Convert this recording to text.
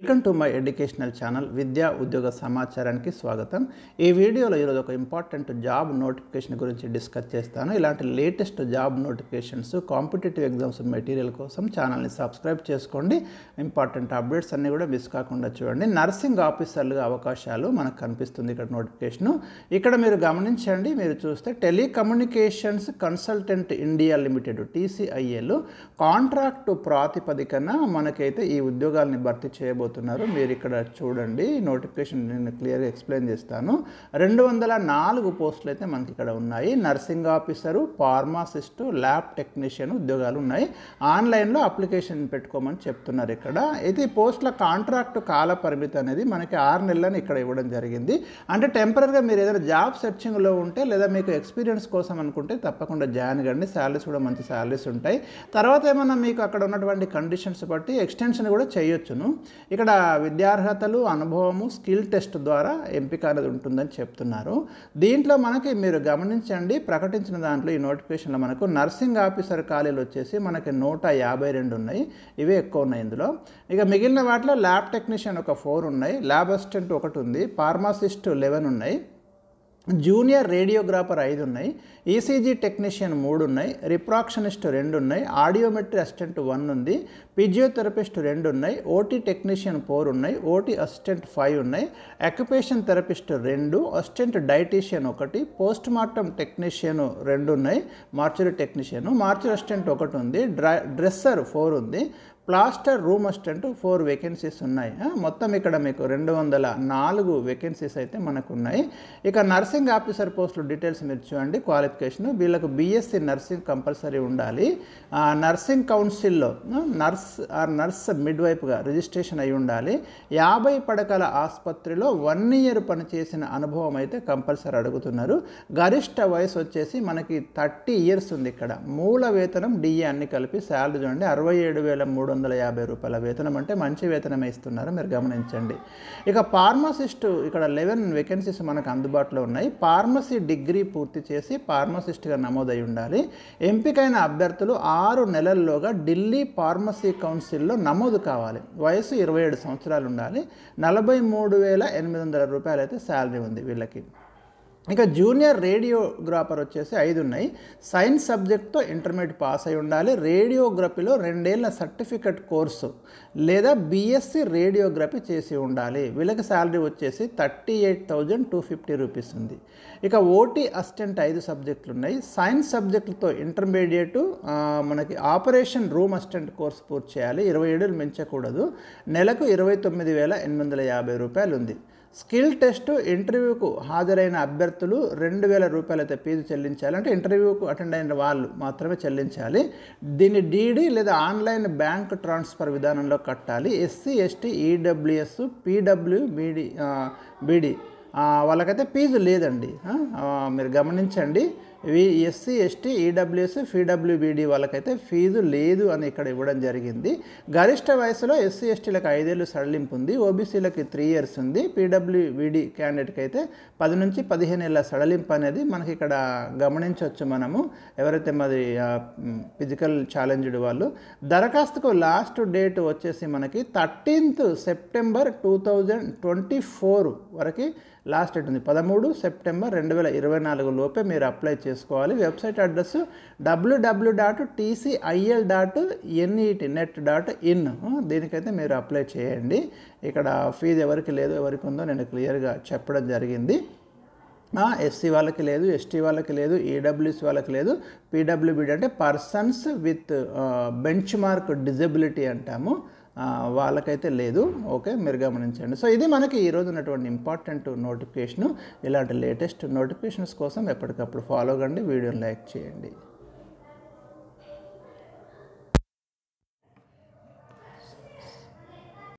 Welcome to my educational channel విద్యా ఉద్యోగ సమాచారానికి స్వాగతం. ఈ వీడియోలో ఈరోజు ఒక ఇంపార్టెంట్ జాబ్ నోటిఫికేషన్ గురించి డిస్కస్ చేస్తాను. ఇలాంటి latest job notifications, competitive exams material కోసం ఛానల్ని సబ్స్క్రైబ్ చేసుకోండి. ఇంపార్టెంట్ అప్డేట్స్ అన్నీ కూడా మిస్ కాకుండా చూడండి. నర్సింగ్ ఆఫీసర్లుగా అవకాశాలు మనకు కనిపిస్తుంది ఇక్కడ నోటిఫికేషను. ఇక్కడ మీరు గమనించండి, మీరు చూస్తే telecommunications consultant India limited TCIL contract ప్రాతిపదికన మనకైతే ఈ ఉద్యోగాల్ని భర్తీ చేయబోతున్నారు. మీరు ఇక్కడ చూడండి, నోటిఫికేషన్ నేను క్లియర్గా ఎక్స్ప్లెయిన్ చేస్తాను. 204 పోస్టులు అయితే మనకి ఇక్కడ ఉన్నాయి. Nursing officer, pharmacist, lab technician ఉద్యోగాలు ఉన్నాయి. ఆన్లైన్లో అప్లికేషన్ పెట్టుకోమని చెప్తున్నారు. ఇక్కడ అయితే ఈ పోస్టుల కాంట్రాక్టు కాల పరిమితి అనేది మనకి 6 నెలలని ఇక్కడ ఇవ్వడం జరిగింది. అంటే టెంపరీగా మీరు ఏదైనా జాబ్ సెర్చింగ్లో ఉంటే లేదా మీకు ఎక్స్పీరియన్స్ కోసం అనుకుంటే తప్పకుండా జాయిన్ కండి. శాలరీస్ కూడా మంచి శాలరీస్ ఉంటాయి. తర్వాత ఏమన్నా మీకు అక్కడ ఉన్నటువంటి కండిషన్స్ బట్టి ఎక్స్టెన్షన్ కూడా చేయొచ్చును. ఇక్కడ విద్యార్హతలు, అనుభవము, స్కిల్ టెస్ట్ ద్వారా ఎంపిక అనేది ఉంటుందని చెప్తున్నారు. దీంట్లో మనకి మీరు గమనించండి, ప్రకటించిన దాంట్లో ఈ నోటిఫికేషన్లో మనకు నర్సింగ్ ఆఫీసర్ ఖాళీలు వచ్చేసి మనకి 152 ఉన్నాయి. ఇవే ఎక్కువ ఉన్నాయి ఇందులో. ఇక మిగిలిన వాటిలో ల్యాబ్ టెక్నీషియన్ ఒక 4 ఉన్నాయి, ల్యాబ్ అసిస్టెంట్ 1 ఉంది, ఫార్మాసిస్ట్ 11 ఉన్నాయి, జూనియర్ రేడియోగ్రాఫర్ 5 ఉన్నాయి, ECG టెక్నీషియన్ 3 ఉన్నాయి, రిప్రాక్షనిస్ట్ 2 ఉన్నాయి, ఆడియోమెట్రీ అసిస్టెంట్ 1 ఉంది, ఫిజియోథెరపిస్ట్ 2 ఉన్నాయి, OT టెక్నీషియన్ 4 ఉన్నాయి, OT అసిస్టెంట్ 5 ఉన్నాయి, occupation therapist 2, assistant dietician 1, post mortem technician 2 ఉన్నాయి, మార్చురీ టెక్నీషియన్, మార్చురీ అసిస్టెంట్ 1 ఉంది, డ్రెస్సర్ 4 ఉంది, ప్లాస్టర్ రూమ్ అసిస్టెంట్ 4 వేకెన్సీస్ ఉన్నాయి. మొత్తం ఇక్కడ మీకు 204 వేకెన్సీస్ అయితే మనకు ఉన్నాయి. ఇక నర్సింగ్ ఆఫీసర్ పోస్టులు డీటెయిల్స్ మీరు చూడండి. క్వాలిఫికేషన్ వీళ్ళకు BSc నర్సింగ్ కంపల్సరీ ఉండాలి. నర్సింగ్ కౌన్సిల్లో నర్స్ మిడ్వైఫ్గా రిజిస్ట్రేషన్ అయి ఉండాలి. 50 పడకల ఆసుపత్రిలో 1 ఇయర్ పనిచేసిన అనుభవం అయితే కంపల్సరీ అడుగుతున్నారు. గరిష్ట వయసు వచ్చేసి మనకి 30 ఇయర్స్ ఉంది. ఇక్కడ మూల వేతనం DA అన్ని కలిపి శాలరీ చూడండి 67,350 రూపాయల వేతనం, అంటే మంచి వేతనమే ఇస్తున్నారు, మీరు గమనించండి. ఇక ఫార్మసిస్టు ఇక్కడ 11 వేకెన్సీస్ మనకు అందుబాటులో ఉన్నాయి. ఫార్మసీ డిగ్రీ పూర్తి చేసి ఫార్మసిస్ట్గా నమోదై ఉండాలి. ఎంపికైన అభ్యర్థులు 6 నెలల్లోగా ఢిల్లీ ఫార్మసీ కౌన్సిల్లో నమోదు కావాలి. వయసు 27 సంవత్సరాలు ఉండాలి. 43,800 రూపాయలు అయితే శాలరీ ఉంది వీళ్ళకి. ఇక జూనియర్ రేడియోగ్రాఫర్ వచ్చేసి 5 ఉన్నాయి. సైన్స్ సబ్జెక్ట్తో ఇంటర్మీడియట్ పాస్ అయి ఉండాలి. రేడియోగ్రఫీలో 2 ఏళ్ల సర్టిఫికెట్ కోర్సు లేదా BSc రేడియోగ్రఫీ చేసి ఉండాలి. వీళ్ళకి శాలరీ వచ్చేసి 38,250 రూపీస్ ఉంది. ఇక OT అసిస్టెంట్ 5 సబ్జెక్టులు ఉన్నాయి. సైన్స్ సబ్జెక్టులతో ఇంటర్మీడియట్ మనకి ఆపరేషన్ రూమ్ అసిస్టెంట్ కోర్సు పూర్తి చేయాలి. 27 మించకూడదు. నెలకు 29,850 రూపాయలు ఉంది. స్కిల్ టెస్ట్ ఇంటర్వ్యూకు హాజరైన అభ్యర్థులు 2,000 రూపాయలు అయితే ఫీజు చెల్లించాలి. అంటే ఇంటర్వ్యూకు అటెండ్ అయిన వాళ్ళు మాత్రమే చెల్లించాలి. దీన్ని DD లేదా ఆన్లైన్ బ్యాంక్ ట్రాన్స్ఫర్ విధానంలో కట్టాలి. SC ST EWS BD వాళ్ళకైతే ఫీజు లేదండి. మీరు గమనించండి, ఇవి SC ST EWS PWBD వాళ్ళకైతే ఫీజు లేదు అని ఇక్కడ ఇవ్వడం జరిగింది. గరిష్ట వయసులో SC STలకు 5 ఏళ్ళు సడలింపు ఉంది. OBCలకి 3 ఇయర్స్ ఉంది. PWBD క్యాండిడేట్కి అయితే 10 నుంచి 15 ఏళ్ళ సడలింపు అనేది మనకి ఇక్కడ గమనించవచ్చు మనము, ఎవరైతే మరి ఫిజికల్ ఛాలెంజ్డ్ వాళ్ళు. దరఖాస్తుకు లాస్ట్ డేట్ వచ్చేసి మనకి 13th సెప్టెంబర్ 2024 వరకు లాస్ట్ డేట్ ఉంది. 13 సెప్టెంబర్ 2024 లోపే మీరు అప్లై చేసుకోవాలి. Website address www.tcil.net.in. దీనికైతే మీరు అప్లై చేయండి. ఇక్కడ ఫీజు ఎవరికి లేదు, ఎవరికి ఉందో నేను క్లియర్గా చెప్పడం జరిగింది. SC వాళ్ళకి లేదు, ST వాళ్ళకి లేదు, EWS వాళ్ళకి లేదు. PWBD అంటే persons with bench mark disability అంటాము, వాళ్ళకైతే లేదు. ఓకే, మీరు గమనించండి. సో ఇది మనకి ఈరోజు ఉన్నటువంటి ఇంపార్టెంట్ నోటిఫికేషను. ఇలాంటి లేటెస్ట్ నోటిఫికేషన్స్ కోసం ఎప్పటికప్పుడు ఫాలో కండి, వీడియోని లైక్ చేయండి.